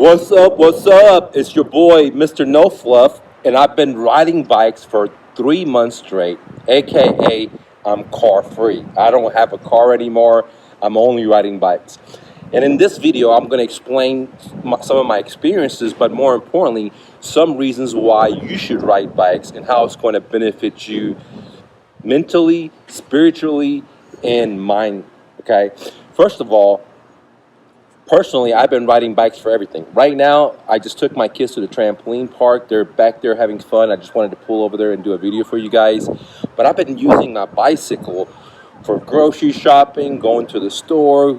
What's up? What's up? It's your boy, Mr. No Fluff, and I've been riding bikes for 3 months straight, aka I'm car free. I don't have a car anymore. I'm only riding bikes. And in this video, I'm going to explain some of my experiences, but more importantly, some reasons why you should ride bikes and how it's going to benefit you mentally, spiritually, and mind. Okay. First of all, personally, I've been riding bikes for everything. Right now, I just took my kids to the trampoline park. They're back there having fun. I just wanted to pull over there and do a video for you guys. But I've been using my bicycle for grocery shopping, going to the store,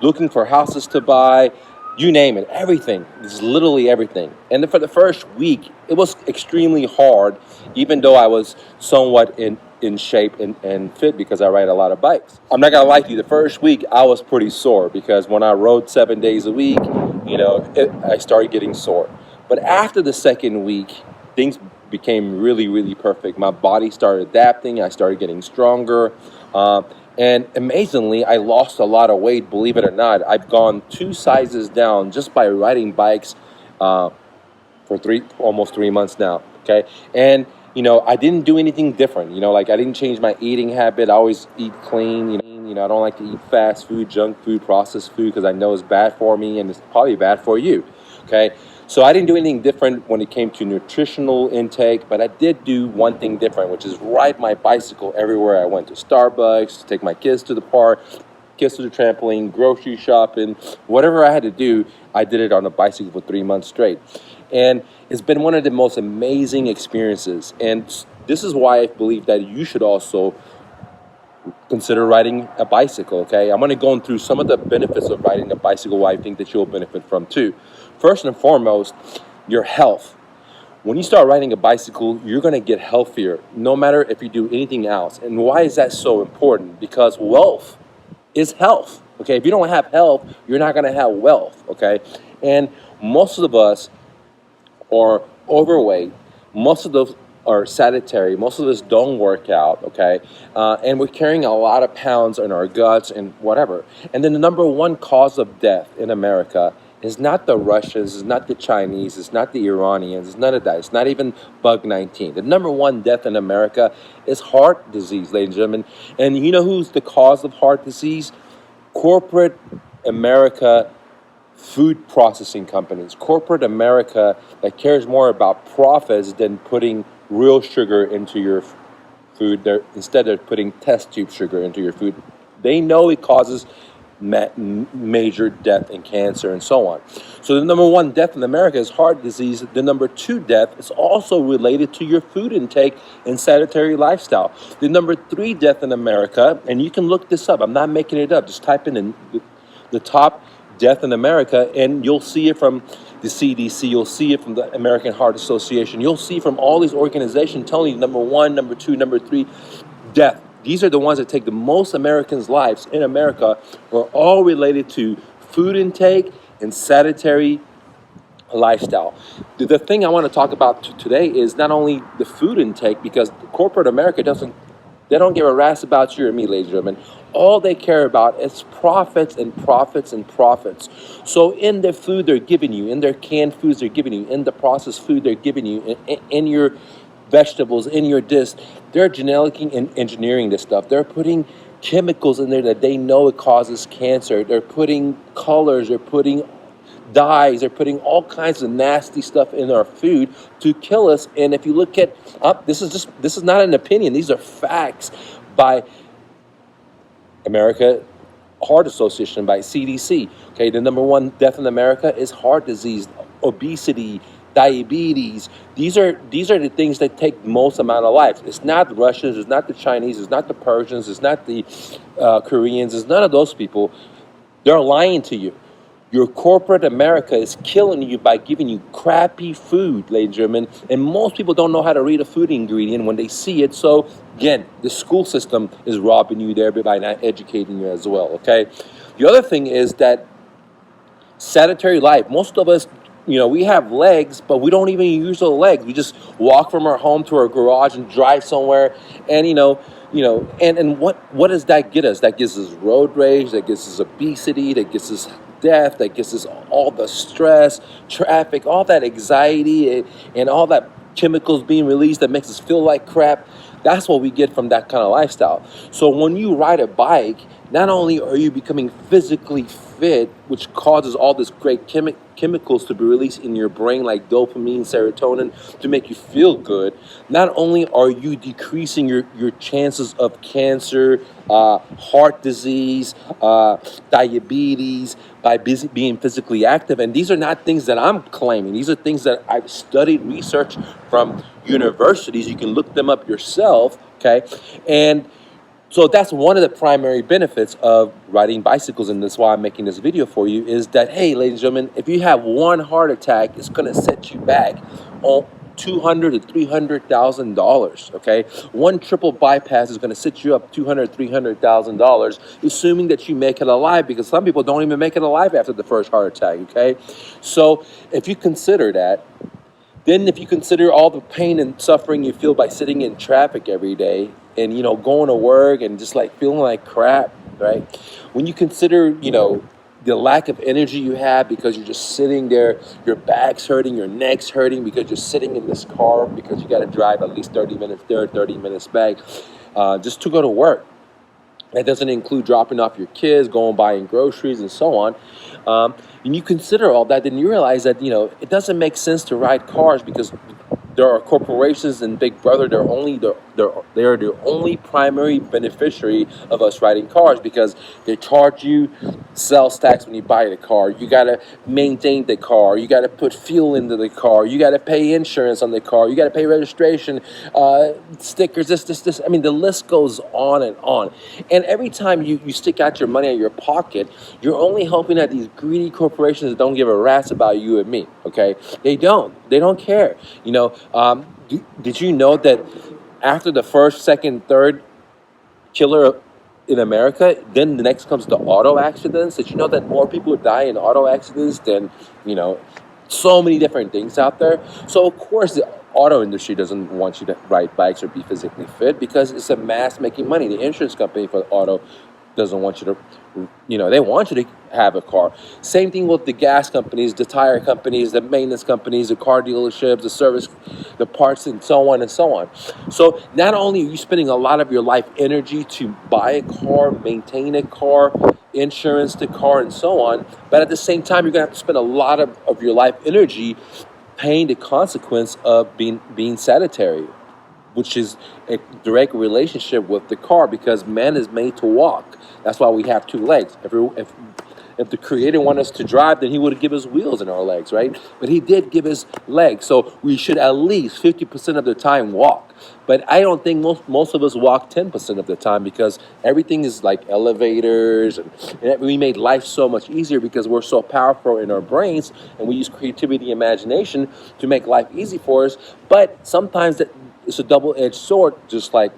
looking for houses to buy, you name it, everything. It's literally everything. And then for the first week, it was extremely hard, even though I was somewhat in shape and fit because I ride a lot of bikes. I'm not gonna lie to you, the first week I was pretty sore because when I rode 7 days a week, I started getting sore. But after the second week, things became really, really perfect. My body started adapting, I started getting stronger. And amazingly, I lost a lot of weight, believe it or not. I've gone 2 sizes down just by riding bikes for almost 3 months now, okay? And I didn't do anything different. I didn't change my eating habit. I always eat clean. I don't like to eat fast food, junk food, processed food because I know it's bad for me and it's probably bad for you. Okay, so I didn't do anything different when it came to nutritional intake, but I did do one thing different, which is ride my bicycle everywhere I went. To Starbucks, to take my kids to the park, kids to the trampoline, grocery shopping, whatever I had to do, I did it on a bicycle for 3 months straight. And it's been one of the most amazing experiences. And this is why I believe that you should also consider riding a bicycle, okay? I'm going to go through some of the benefits of riding a bicycle, why I think that you'll benefit from too. First and foremost, your health. When you start riding a bicycle, you're going to get healthier, no matter if you do anything else. And why is that so important? Because wealth is health, okay? If you don't have health, you're not going to have wealth, okay? And most of us are overweight. Most of those are sedentary. Most of us don't work out, okay? And we're carrying a lot of pounds in our guts and whatever. And then the number one cause of death in America is not the Russians, it's not the Chinese, it's not the Iranians, it's none of that. It's not even bug 19. The number one death in America is heart disease, ladies and gentlemen. And you know who's the cause of heart disease? Corporate America food processing companies. Corporate America that cares more about profits than putting real sugar into your food. Instead of putting test tube sugar into your food. They know it causes major death and cancer and so on. So the number one death in America is heart disease. The number two death is also related to your food intake and sedentary lifestyle. The number three death in America, and you can look this up, I'm not making it up, just type in the top death in America and you'll see it from the CDC, you'll see it from the American Heart Association, you'll see from all these organizations telling you number one, number two, number three, death. These are the ones that take the most Americans' lives in America are all related to food intake and sedentary lifestyle. The thing I want to talk about today is not only the food intake, because corporate America they don't give a rat's about you or me, ladies and gentlemen. All they care about is profits and profits and profits. So in the food they're giving you, in their canned foods they're giving you, in the processed food they're giving you, in your vegetables, in your dish, they're genetically engineering this stuff. They're putting chemicals in there that they know it causes cancer. They're putting colors, they're putting dyes, they're putting all kinds of nasty stuff in our food to kill us. And if you look at this is not an opinion, these are facts by America Heart Association, by CDC. Okay, the number one death in America is heart disease, obesity, diabetes. These are the things that take most amount of lives. It's not the Russians, it's not the Chinese, it's not the Persians, it's not the Koreans, it's none of those people. They're lying to you. Your corporate America is killing you by giving you crappy food, ladies and gentlemen. And most people don't know how to read a food ingredient when they see it. So again, the school system is robbing you there by not educating you as well, okay? The other thing is that sedentary life. Most of us, we have legs, but we don't even use those legs. We just walk from our home to our garage and drive somewhere. And, and what does that get us? That gives us road rage, that gives us obesity, that gives us death, that gets us all the stress, traffic, all that anxiety, and all that chemicals being released that makes us feel like crap. That's what we get from that kind of lifestyle. So when you ride a bike, not only are you becoming physically fit, which causes all this great chemicals to be released in your brain like dopamine, serotonin, to make you feel good, not only are you decreasing your chances of cancer, heart disease, diabetes, by being physically active. And these are not things that I'm claiming. These are things that I've studied, research from universities. You can look them up yourself, okay? And so that's one of the primary benefits of riding bicycles, and that's why I'm making this video for you, is that, hey, ladies and gentlemen, if you have one heart attack, it's going to set you back on $200,000 to $300,000. Okay, one triple bypass is going to set you up $200,000 to $300,000, assuming that you make it alive, because some people don't even make it alive after the first heart attack. Okay, so if you consider that, then if you consider all the pain and suffering you feel by sitting in traffic every day, and going to work and just like feeling like crap, right? When you consider the lack of energy you have because you're just sitting there, your back's hurting, your neck's hurting because you're sitting in this car because you got to drive at least 30 minutes there, 30 minutes back, just to go to work. That doesn't include dropping off your kids, going buying groceries, and so on. And you consider all that, then you realize that it doesn't make sense to ride cars, because there are corporations and Big Brother. They are the only primary beneficiary of us riding cars, because they charge you sales tax when you buy the car. You got to maintain the car. You got to put fuel into the car. You got to pay insurance on the car. You got to pay registration, stickers, this. I mean, the list goes on and on. And every time you stick out your money out of your pocket, you're only hoping that these greedy corporations don't give a rat's about you and me, okay? They don't care. Did you know that after the first, second, third killer in America, then the next comes the auto accidents? Did you know that more people die in auto accidents than, so many different things out there? So of course the auto industry doesn't want you to ride bikes or be physically fit, because it's a mass making money. The insurance company for auto doesn't want you to, they want you to have a car. Same thing with the gas companies, the tire companies, the maintenance companies, the car dealerships, the service, the parts, and so on and so on. So not only are you spending a lot of your life energy to buy a car, maintain a car, insurance the car, and so on, but at the same time, you're going to have to spend a lot of your life energy paying the consequence of being sedentary, which is a direct relationship with the car, because man is made to walk. That's why we have two legs. If the Creator wanted us to drive, then He would give us wheels in our legs, right? But He did give us legs, so we should at least 50% of the time walk. But I don't think most of us walk 10% of the time, because everything is like elevators, and we made life so much easier because we're so powerful in our brains, and we use creativity, imagination to make life easy for us. But sometimes it's a double-edged sword, just like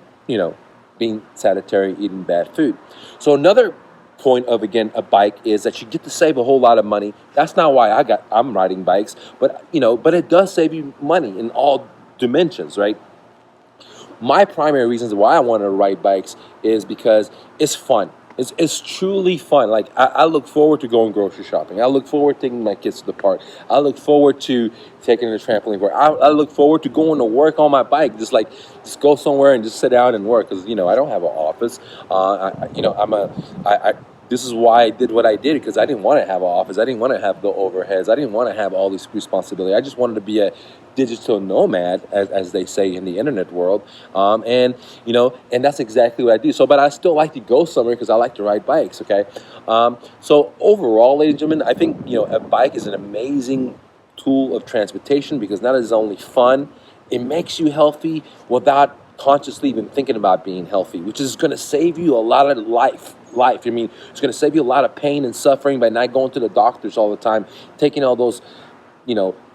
being sedentary, eating bad food. So another point of, again, a bike is that you get to save a whole lot of money. That's not why I'm riding bikes, but it does save you money in all dimensions, right? My primary reasons why I want to ride bikes is because it's fun. It's truly fun. Like, I look forward to going grocery shopping. I look forward to taking my kids to the park. I look forward to taking the trampoline park. I look forward to going to work on my bike. Just go somewhere and just sit down and work, because I don't have an office. This is why I did what I did, because I didn't want to have an office. I didn't want to have the overheads. I didn't want to have all this responsibility. I just wanted to be a digital nomad, as they say in the internet world. And that's exactly what I do. So, but I still like to go somewhere because I like to ride bikes, okay? So overall, ladies and gentlemen, I think, a bike is an amazing tool of transportation, because not only is it only fun, it makes you healthy without consciously even thinking about being healthy, which is going to save you a lot of life. I mean, it's going to save you a lot of pain and suffering by not going to the doctors all the time, taking all those,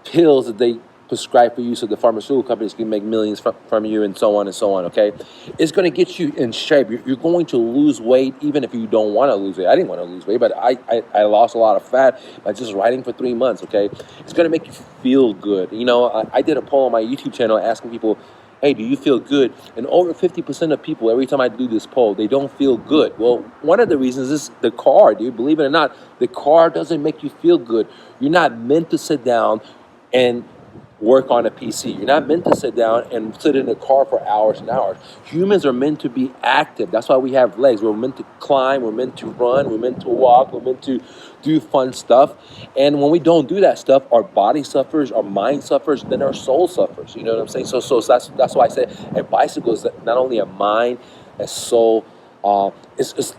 pills that they prescribe for you, so the pharmaceutical companies can make millions from you, and so on, okay? It's going to get you in shape. You're going to lose weight, even if you don't want to lose weight. I didn't want to lose weight, but I lost a lot of fat by just riding for 3 months, okay? It's going to make you feel good. I did a poll on my YouTube channel asking people, hey, do you feel good? And over 50% of people, every time I do this poll, they don't feel good. Well, one of the reasons is the car, dude. Believe it or not, the car doesn't make you feel good. You're not meant to sit down and work on a PC. You're not meant to sit down and sit in a car for hours and hours. Humans are meant to be active. That's why we have legs. We're meant to climb. We're meant to run. We're meant to walk. We're meant to do fun stuff. And when we don't do that stuff, our body suffers, our mind suffers, then our soul suffers. You know what I'm saying? So that's why I say a bicycle is not only a mind, a soul, it's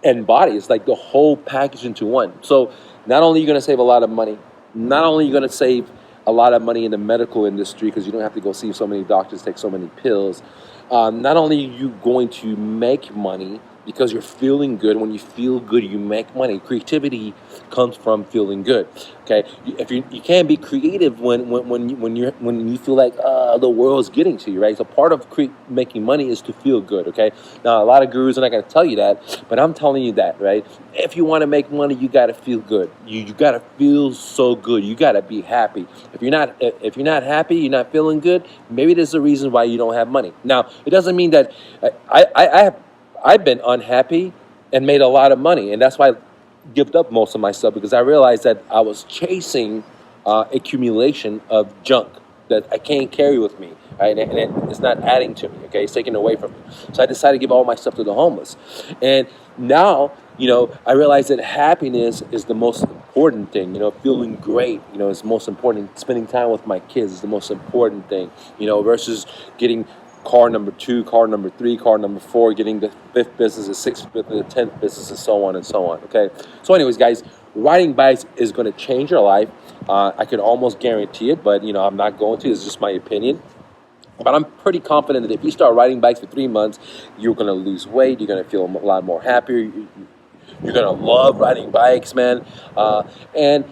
and body. It's like the whole package into one. So not only are you going to save a lot of money, not only are you going to save a lot of money in the medical industry because you don't have to go see so many doctors, take so many pills. Not only are you going to make money because you're feeling good. When you feel good, you make money. Creativity comes from feeling good. Okay, if you can't be creative when you feel like the world's getting to you, right? So part of making money is to feel good. Okay, now a lot of gurus are not going to tell you that, but I'm telling you that, right? If you want to make money, you got to feel good. You got to feel so good. You got to be happy. If you're not happy, you're not feeling good. Maybe there's a reason why you don't have money. Now it doesn't mean that I've been unhappy and made a lot of money, and that's why I gave up most of my stuff because I realized that I was chasing accumulation of junk that I can't carry with me, right? And it's not adding to me, okay? It's taking away from me. So I decided to give all my stuff to the homeless. And now, I realize that happiness is the most important thing. Feeling great, is most important. Spending time with my kids is the most important thing, versus getting car number 2, car number 3, car number 4, getting the 5th business, the 6th business, the 10th business, and so on and so on. Okay. So, anyways, guys, riding bikes is going to change your life. I can almost guarantee it, but I'm not going to. It's just my opinion. But I'm pretty confident that if you start riding bikes for 3 months, you're going to lose weight. You're going to feel a lot more happier. You're going to love riding bikes, man. And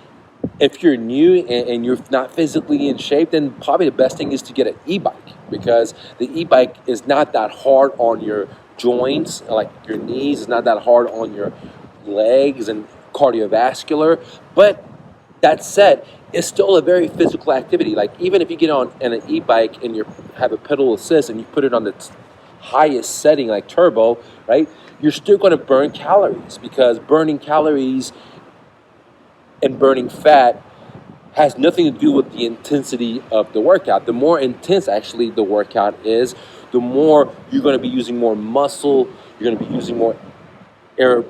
if you're new and you're not physically in shape, then probably the best thing is to get an e-bike because the e-bike is not that hard on your joints, like your knees. It's not that hard on your legs and cardiovascular. But that said, it's still a very physical activity. Like even if you get on an e-bike and you have a pedal assist and you put it on the highest setting like turbo, right? You're still going to burn calories because burning calories and burning fat has nothing to do with the intensity of the workout. The more intense actually the workout is, the more you're going to be using more muscle, you're going to be using more air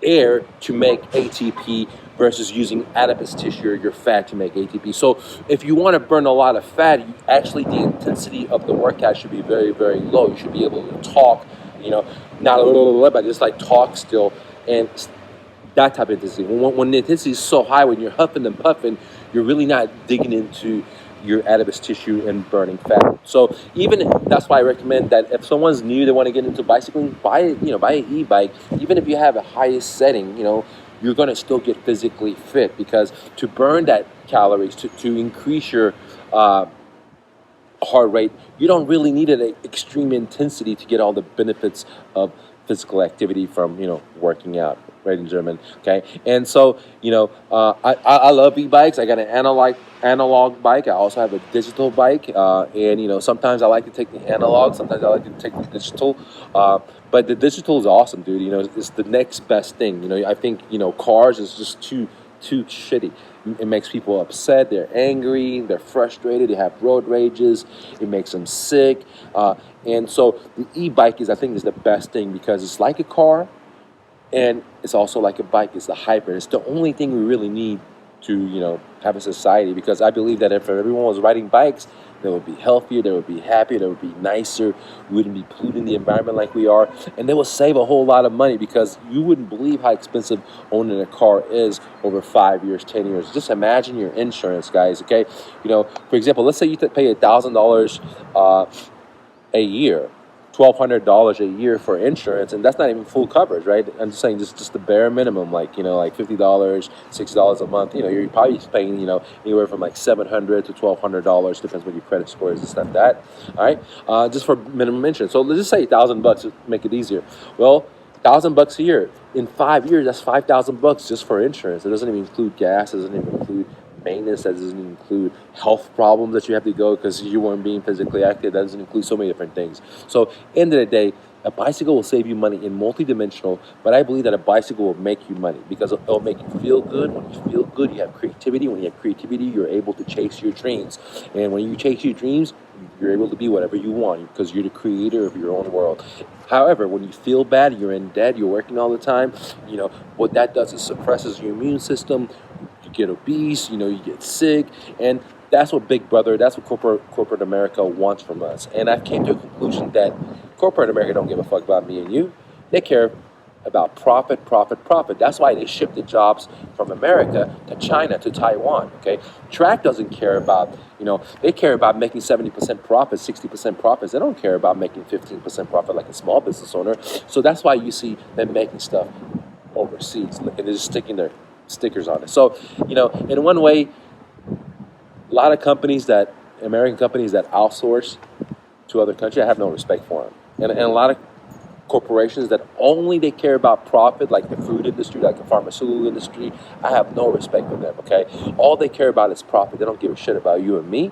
to make ATP versus using adipose tissue or your fat to make ATP. So if you want to burn a lot of fat, the intensity of the workout should be very, very low. You should be able to talk, not a little, but just like talk still and that type of intensity. When the intensity is so high, when you're huffing and puffing, you're really not digging into your adipose tissue and burning fat. So that's why I recommend that if someone's new, they want to get into bicycling, buy an e-bike. Even if you have a highest setting, you're going to still get physically fit because to burn that calories, to increase your heart rate, you don't really need an extreme intensity to get all the benefits of physical activity from working out, right, in German. Okay, and so I love e-bikes. I got an analog bike. I also have a digital bike, and sometimes I like to take the analog, sometimes I like to take the digital. But the digital is awesome, dude. It's the next best thing. I think cars is just too shitty. It makes people upset. They're angry. They're frustrated. They have road rages. It makes them sick. And so the e-bike is the best thing because it's like a car, and it's also like a bike. It's the hybrid. It's the only thing we really need to have a society because I believe that if everyone was riding bikes, they would be healthier, they would be happier, they would be nicer, we wouldn't be polluting the environment like we are, and they would save a whole lot of money because you wouldn't believe how expensive owning a car is over 5 years, 10 years. Just imagine your insurance, guys, okay? For example, let's say you pay $1,000 a year, $1,200 a year for insurance, and that's not even full coverage, right? I'm just saying just the bare minimum, like $50, $60 a month. You're probably paying anywhere from like $700 to $1,200, depends what your credit score is, this and that. All right, just for minimum insurance. So let's just say $1,000 to make it easier. Well, $1,000 a year in 5 years, that's $5,000 just for insurance. It doesn't even include gas. It doesn't even include maintenance. That doesn't include health problems that you have to go because you weren't being physically active. That doesn't include so many different things. So, end of the day, a bicycle will save you money in multidimensional, but I believe that a bicycle will make you money because it'll make you feel good. When you feel good, you have creativity. When you have creativity, you're able to chase your dreams. And when you chase your dreams, you're able to be whatever you want because you're the creator of your own world. However, when you feel bad, you're in debt, you're working all the time, what that does is suppresses your immune system. You get obese, you get sick, and that's what Big Brother, that's what corporate America wants from us. And I came to a conclusion that corporate America don't give a fuck about me and you. They care about profit, profit, profit. That's why they ship the jobs from America to China, to Taiwan, okay? Track doesn't care about, they care about making 70% profit, 60% profits. They don't care about making 15% profit like a small business owner. So that's why you see them making stuff overseas, and they're just sticking their stickers on it. So, in one way, a lot of American companies that outsource to other countries, I have no respect for them. And a lot of corporations that only they care about profit, like the food industry, like the pharmaceutical industry, I have no respect for them, okay? All they care about is profit. They don't give a shit about you and me,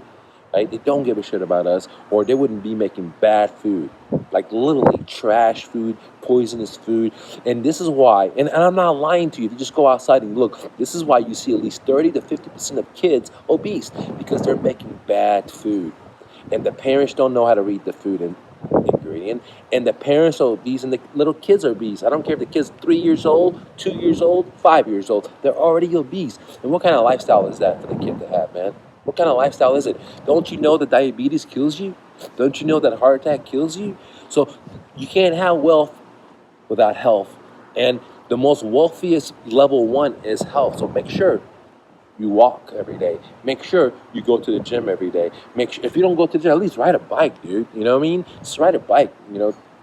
right? They don't give a shit about us, or they wouldn't be making bad food, like literally trash food, poisonous food. And this is why, and I'm not lying to you, if you just go outside and look, this is why you see at least 30 to 50% of kids obese, because they're making bad food. And the parents don't know how to read the food ingredient, and the parents are obese, and the little kids are obese. I don't care if the kid's 3 years old, 2 years old, 5 years old. They're already obese. And what kind of lifestyle is that for the kid to have, man? What kind of lifestyle is it? Don't you know that diabetes kills you? Don't you know that a heart attack kills you? So you can't have wealth without health. And the most wealthiest level one is health. So make sure you walk every day. Make sure you go to the gym every day. Make sure, if you don't go to the gym, at least ride a bike, dude. You know what I mean? Just ride a bike,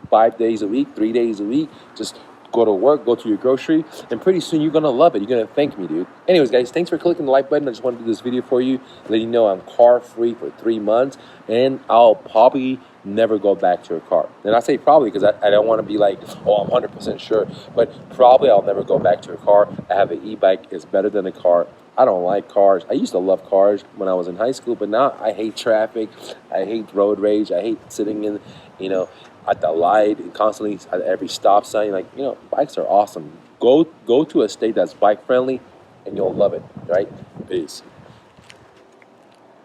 5 days a week, 3 days a week. Just go to work, go to your grocery, and pretty soon you're going to love it. You're going to thank me, dude. Anyways, guys, thanks for clicking the like button. I just wanted to do this video for you, let you know I'm car free for 3 months, and I'll probably never go back to a car. And I say probably because I don't want to be like, oh, I'm 100% sure, but probably I'll never go back to a car. I have an e-bike. It's better than a car. I don't like cars. I used to love cars when I was in high school, but now I hate traffic. I hate road rage. I hate sitting in, at the light and constantly at every stop sign. Bikes are awesome. Go to a state that's bike friendly and you'll love it, right? Peace.